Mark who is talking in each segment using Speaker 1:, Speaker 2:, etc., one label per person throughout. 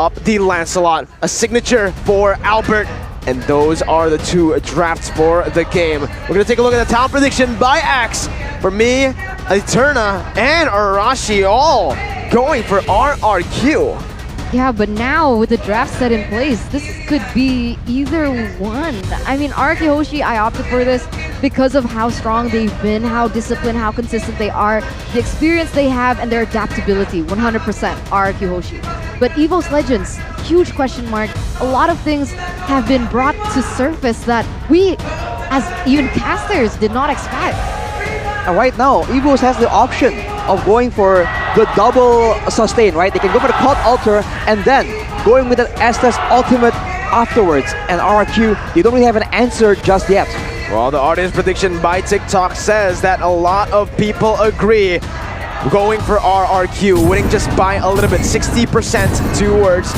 Speaker 1: up the Lancelot. A signature for Albert. And those are the two drafts for the game. We're going to take a look at the talent prediction by Axe. For me, Eterna and Arashi all going for RRQ.
Speaker 2: Yeah, but now with the draft set in place, this could be either one. I mean, RRQ Hoshi, I opted for this because of how strong they've been, how disciplined, how consistent they are, the experience they have, and their adaptability. 100% RRQ Hoshi. But EVOS Legends, huge question mark. A lot of things have been brought to surface that we, as even casters, did not expect.
Speaker 3: And right now, EVOS has the option of going for the double sustain, right? They can go for the Cult Altar and then going with an Estes ultimate afterwards. And RRQ, they don't really have an answer just yet.
Speaker 1: Well, the audience prediction by TikTok says that a lot of people agree going for RRQ, winning just by a little bit, 60% towards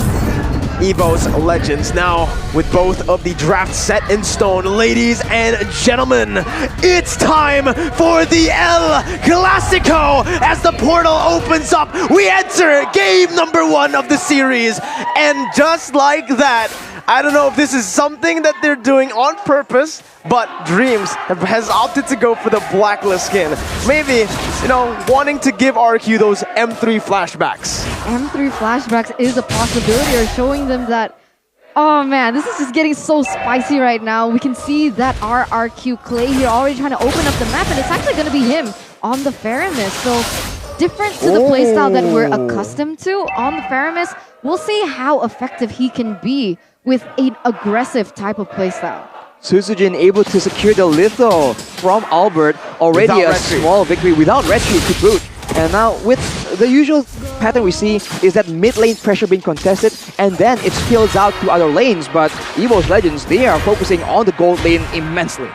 Speaker 1: EVOS Legends. Now, with both of the drafts set in stone, ladies and gentlemen, it's time for the El Clasico. As the portal opens up, we enter game number 1 of the series. And just like that, I don't know if this is something that they're doing on purpose, but Dreams has opted to go for the Blacklist skin. Maybe, you know, wanting to give RQ those M3 flashbacks.
Speaker 2: M3 flashbacks is a possibility, or showing them that, oh man, this is just getting so spicy right now. We can see that RRQ Clay here already trying to open up the map, and it's actually going to be him on the Faramis. So different to the playstyle that we're accustomed to on the Faramis. We'll see how effective he can be with an aggressive type of playstyle.
Speaker 3: Suzujin able to secure the Litho from Albert. Already a small victory without Red Tree to boot. And now with the usual pattern we see is that mid lane pressure being contested and then it spills out to other lanes. But EVOS Legends, they are focusing on the gold lane immensely.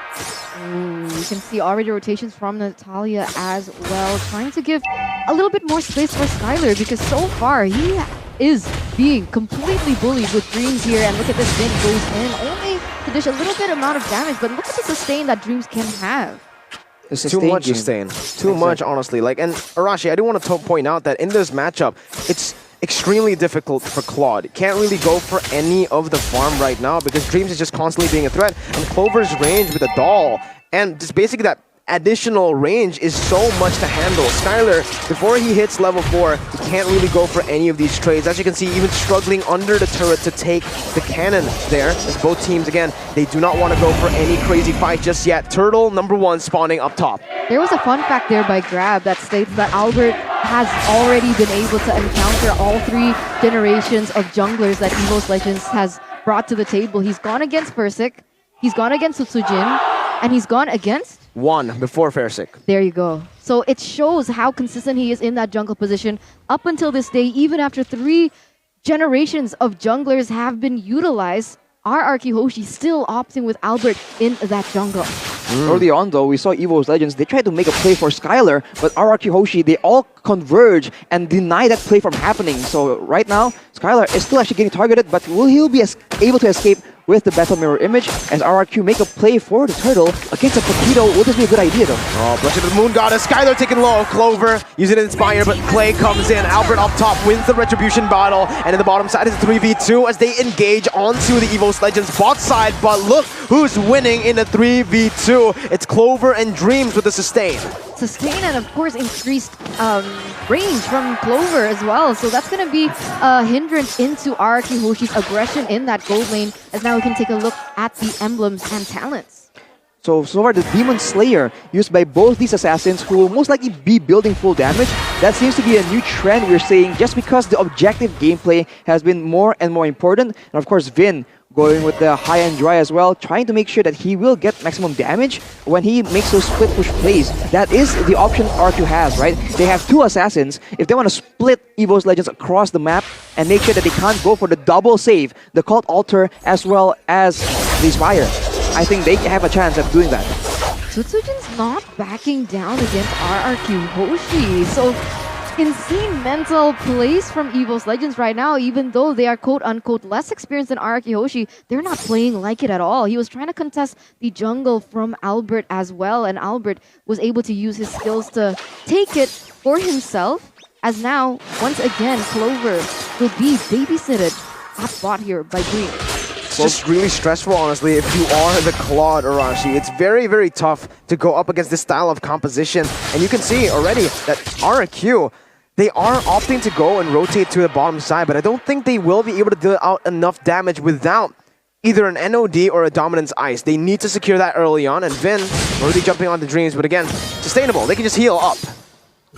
Speaker 2: You can see already rotations from Natalia as well, trying to give a little bit more space for Skylar, because so far he is being completely bullied with Dreams here. And look at this, Vin goes in only to dish a little bit amount of damage, but look at the sustain that Dreams can have.
Speaker 1: Too much sustain. Too much, honestly. Like, and Arashi, I do want to point out that in this matchup, it's extremely difficult for Claude. Can't really go for any of the farm right now because Dreams is just constantly being a threat. And Clover's range with a doll and just basically that additional range is so much to handle. Skylar, before he hits level 4, he can't really go for any of these trades. As you can see, even struggling under the turret to take the cannon there. As both teams, again, they do not want to go for any crazy fight just yet. Turtle, number 1, spawning up top.
Speaker 2: There was a fun fact there by Grab that states that Albert has already been able to encounter all 3 generations of junglers that EVOS Legends has brought to the table. He's gone against Persik, he's gone against Utsujin, and he's gone against
Speaker 1: 1 before Farsik.
Speaker 2: There you go. So it shows how consistent he is in that jungle position up until this day. Even after 3 generations of junglers have been utilized, RRQ Hoshi still opting with Albert in that jungle.
Speaker 3: Early on though, we saw EVOS Legends, they tried to make a play for Skylar, but RRQ Hoshi, they all converge and deny that play from happening. So right now, Skylar is still actually getting targeted, but will he be able to escape with the Battle Mirror image as RRQ make a play for the turtle against a Paquito? Will this be a good idea though?
Speaker 1: Oh, Blush of the Moon Goddess, Skylar taking low, Clover using Inspire, but Clay comes in, Albert up top wins the Retribution battle, and in the bottom side is 3v2 as they engage onto the EVOS Legends bot side, but look who's winning in a 3v2. It's Clover and Dreams with the sustain.
Speaker 2: Sustain and of course increased range from Clover as well. So that's going to be a hindrance into RRQ Hoshi's aggression in that gold lane, as now we can take a look at the emblems and talents.
Speaker 3: So far the Demon Slayer used by both these assassins who will most likely be building full damage. That seems to be a new trend we're seeing just because the objective gameplay has been more and more important. And of course Vin going with the high and dry as well, trying to make sure that he will get maximum damage when he makes those split push plays. That is the option RQ has, right? They have 2 assassins. If they want to split EVOS Legends across the map and make sure that they can't go for the double save, the Cult Altar as well as the Spire, I think they have a chance at doing that.
Speaker 2: Tutsujin's not backing down against RRQ Hoshi. So insane mental plays from EVOS Legends right now. Even though they are quote-unquote less experienced than RRQ Hoshi, they're not playing like it at all. He was trying to contest the jungle from Albert as well, and Albert was able to use his skills to take it for himself. As now, once again, Clover will be babysitted at bot here by Green.
Speaker 1: It's just really stressful, honestly, if you are the Claude Arashi. It's very, very tough to go up against this style of composition. And you can see already that RRQ, they are opting to go and rotate to the bottom side, but I don't think they will be able to deal out enough damage without either an NOD or a Dominance Ice. They need to secure that early on, and Vin already jumping on the Dreams, but again, sustainable. They can just heal up.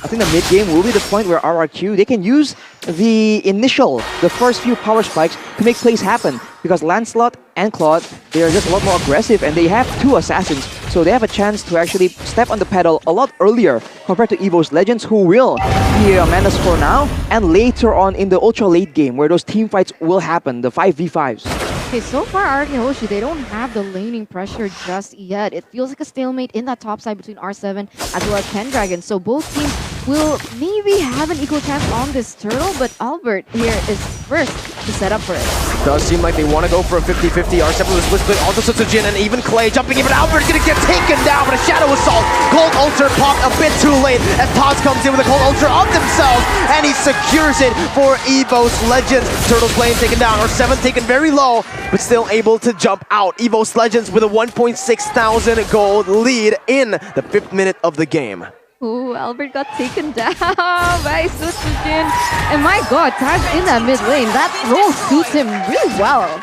Speaker 3: I think the mid-game will be the point where RRQ, they can use the first few power spikes to make plays happen. Because Lancelot and Claude, they are just a lot more aggressive and they have 2 assassins. So they have a chance to actually step on the pedal a lot earlier compared to EVOS Legends, who will be a menace for now and later on in the ultra late game where those team fights will happen, the 5v5s.
Speaker 2: Okay, so far RRQ Hoshi, they don't have the laning pressure just yet. It feels like a stalemate in that top side between R7 as well as Pendragon. So both teams will maybe have an equal chance on this turtle, but Albert here is first to set up for it.
Speaker 1: Does seem like they want to go for a 50-50. R7 with a split, also Sutsujin and even Clay jumping in, but Albert's gonna get taken down with a Shadow Assault. Cold Ultra popped a bit too late as Tots comes in with a Cold Ultra of themselves, and he secures it for EVOS Legends. Turtles playing taken down, R7 taken very low, but still able to jump out. EVOS Legends with a 1,600 gold lead in the 5th minute of the game.
Speaker 2: Ooh, Albert got taken down by Sutsujin. And my god, Taz in that mid lane. That role suits him really well.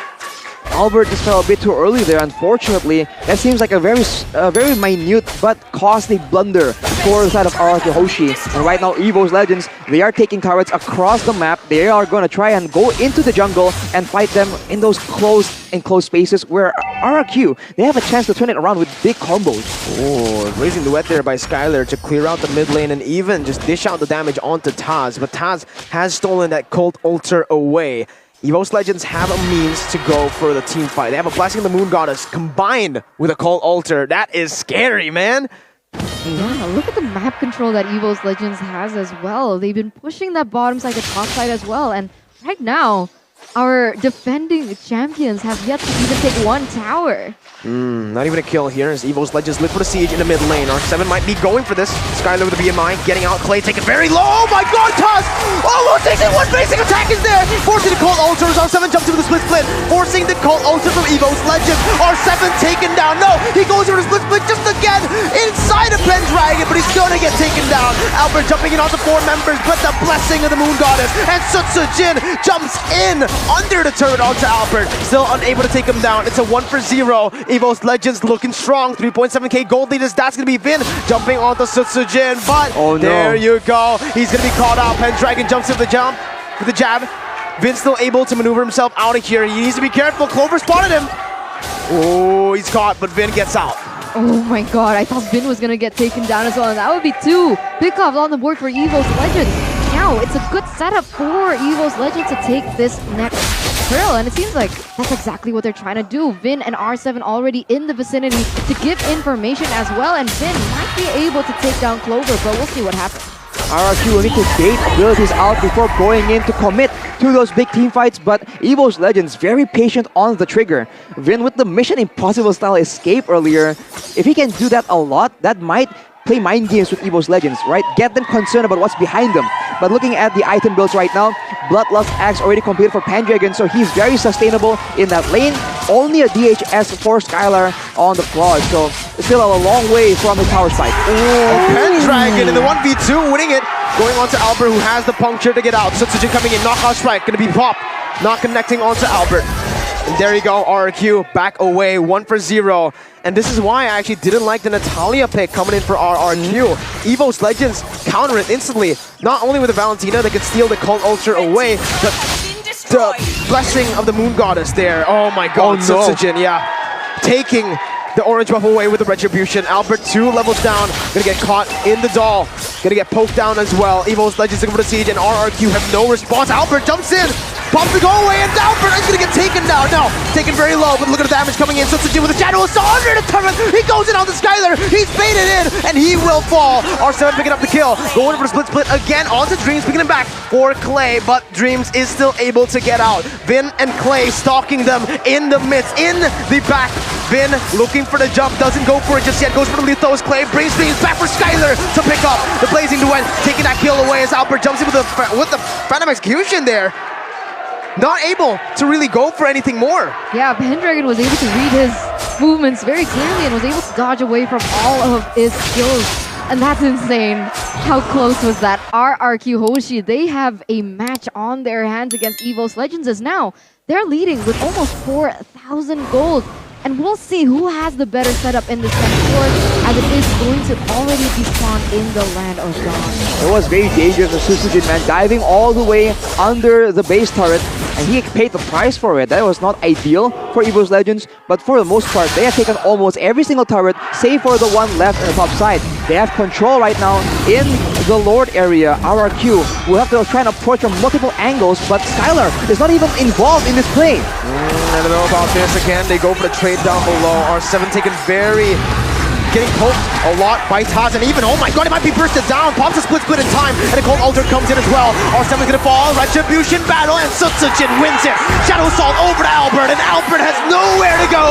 Speaker 3: Albert just fell a bit too early there, unfortunately. That seems like a very minute but costly blunder for the side of RRQ Hoshi. And right now, EVOS Legends, they are taking turrets across the map. They are going to try and go into the jungle and fight them in those enclosed spaces where RRQ, they have a chance to turn it around with big combos.
Speaker 1: Oh, raising the wet there by Skylar to clear out the mid lane and even just dish out the damage onto Taz. But Taz has stolen that Cold Ultra away. EVOS Legends have a means to go for the team fight. They have a Blessing of the Moon Goddess combined with a Cold Ultra. That is scary, man.
Speaker 2: Yeah, look at the map control that EVOS Legends has as well. They've been pushing that bottom side to top side as well. And right now, our defending champions have yet to even take 1 tower.
Speaker 1: Not even a kill here as EVOS Legends look for the siege in the mid lane. R7 might be going for this. Skylar with the BMI, getting out Clay, taken very low. Oh my god, Taz! Almost takes it! 1 basic attack is there! Forcing the Cold Ultra. R7 jumps into the split. Forcing the Cold Ultra from EVOS Legends. R7 taken down. No, he goes for the split just again inside of Pendragon, but he's gonna get taken down. Albert jumping in on the 4 members, but the Blessing of the Moon Goddess. And Sutsujin jumps in under the turret onto Albert. Still unable to take him down. It's a 1-for-0. EVOS Legends looking strong. 3.7k gold leaders. That's going to be Vin jumping onto Sutsujin. But there you go. He's going to be caught out. Pendragon jumps with the jump, with the jab. Vin's still able to maneuver himself out of here. He needs to be careful. Clover spotted him. Oh, he's caught, but Vin gets out.
Speaker 2: Oh my god, I thought Vin was going to get taken down as well. And that would be 2 pickoffs on the board for EVOS Legends. Now, it's a good setup for EVOS Legends to take this next turtle, and it seems like that's exactly what they're trying to do. Vin and R7 already in the vicinity to give information as well, and Vin might be able to take down Clover, but we'll see what happens.
Speaker 3: RRQ will need to bait abilities out before going in to commit to those big team fights, but EVOS Legends very patient on the trigger. Vin with the Mission Impossible style escape earlier. If he can do that a lot, that might play mind games with EVOS Legends, right? Get them concerned about what's behind them. But looking at the item builds right now, Bloodlust Axe already completed for Pendragon, so he's very sustainable in that lane. Only a DHS for Skylar on the Claw, so still a long way from his power spike.
Speaker 1: Pendragon in the 1v2, winning it. Going on to Albert, who has the puncture to get out. Sutsujin coming in, knockout strike, gonna be popped. Not connecting onto Albert. And there you go, RRQ back away, 1-for-0. And this is why I actually didn't like the Natalia pick coming in for RRQ. EVOS Legends counter it instantly. Not only with the Valentina that can steal the Cold Ultra away, but the Blessing of the Moon Goddess there. Oh my god, Sutsujin, yeah. Taking the orange buff away with the Retribution. Albert 2 levels down, gonna get caught in the doll. Gonna get poked down as well. EVOS Legends looking for the siege and RRQ have no response. Albert jumps in, pops the go away, and Albert is gonna get taken down. No, taken very low, but look at the damage coming in. Sutsujin with a Shadow Assault under the turret. He goes in on the Skylar. He's baited in, and he will fall. R7 picking up the kill. Going for the split again onto Dreams, picking him back for Clay, but Dreams is still able to get out. Vin and Clay stalking them in the midst, in the back. Vin looking for the jump, doesn't go for it just yet. Goes for the Lethos. Clay brings Dreams back for Skylar to pick up the Blazing Duet, taking that kill away as Albert jumps in with the Phantom Execution there. not able to really go for anything more.
Speaker 2: Yeah, Pendragon was able to read his movements very clearly and was able to dodge away from all of his skills. And that's insane. How close was that? RRQ Hoshi, they have a match on their hands against EVOS Legends as now they're leading with almost 4,000 gold. And we'll see who has the better setup in this next war, as it is going to already be spawned in the land of dawn.
Speaker 3: It was very dangerous for Susujin, man, diving all the way under the base turret, and he paid the price for it. That was not ideal for EVOS Legends, but for the most part, they have taken almost every single turret, save for the one left on the top side. They have control right now in the Lord area. RRQ will have to try and approach from multiple angles, but Skylar is not even involved in this play.
Speaker 1: I don't know about this. Again, they go for the trade down below. R7 taken getting poked a lot by Taz, and even, oh my god, it might be bursted down. Pops a split in time, and a cold altar comes in as well. R7 is gonna fall, Retribution battle, and Sutsujin wins it. Shadow Salt over to Albert, and Albert has nowhere to go.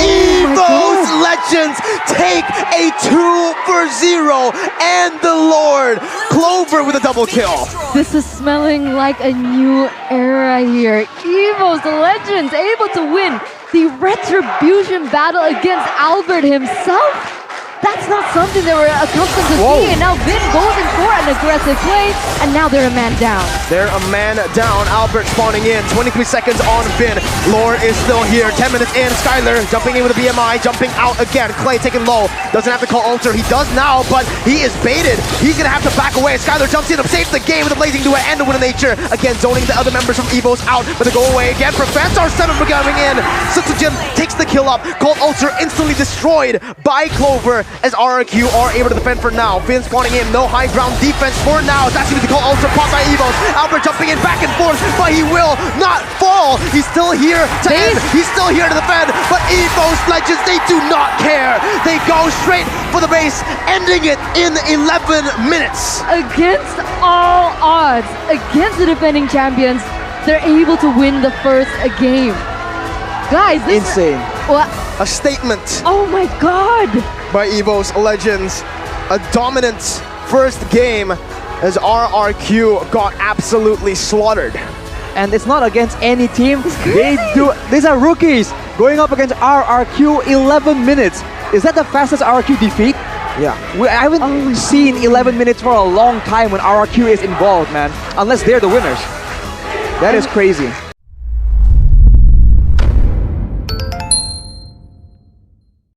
Speaker 1: EVOS Legends take a 2-0, and the Lord, Clover with a double kill.
Speaker 2: This is smelling like a new era here. EVOS Legends able to win the Retribution battle against Albert himself. That's not something they were accustomed to seeing. And now Vin goes in for an aggressive play, and now they're a man down.
Speaker 1: They're a man down. Albert spawning in. 23 seconds on Vin. Lord is still here. 10 minutes in. Skylar jumping in with a BMI, jumping out again. Clay taking low. Doesn't have to call Alter. He does now, but he is baited. He's going to have to back away. Skylar jumps in to save the game with a blazing duet and the Wind of Nature. Again, zoning the other members from EVOS out, but they go away again. Prevents R7 from coming in. Sutsujin takes the kill up. Cold Alter instantly destroyed by Clover, as RRQ are able to defend for now. Vin spawning in, no high ground defense for now. It's actually the Cold Ultra caught by EVOS. Albert jumping in back and forth, but he will not fall. He's still here to end. He's still here to defend, but EVOS Legends, they do not care. They go straight for the base, ending it in 11 minutes.
Speaker 2: Against all odds, against the defending champions, they're able to win the first game. Guys, this
Speaker 3: Insane.
Speaker 2: What?
Speaker 1: A statement
Speaker 2: Oh my god!
Speaker 1: by EVOS Legends. A dominant first game as RRQ got absolutely slaughtered.
Speaker 3: And it's not against any team. These are rookies going up against RRQ. 11 minutes. Is that the fastest RRQ defeat?
Speaker 1: Yeah.
Speaker 3: I haven't seen 11 minutes for a long time when RRQ is involved, man. Unless they're the winners. That is crazy.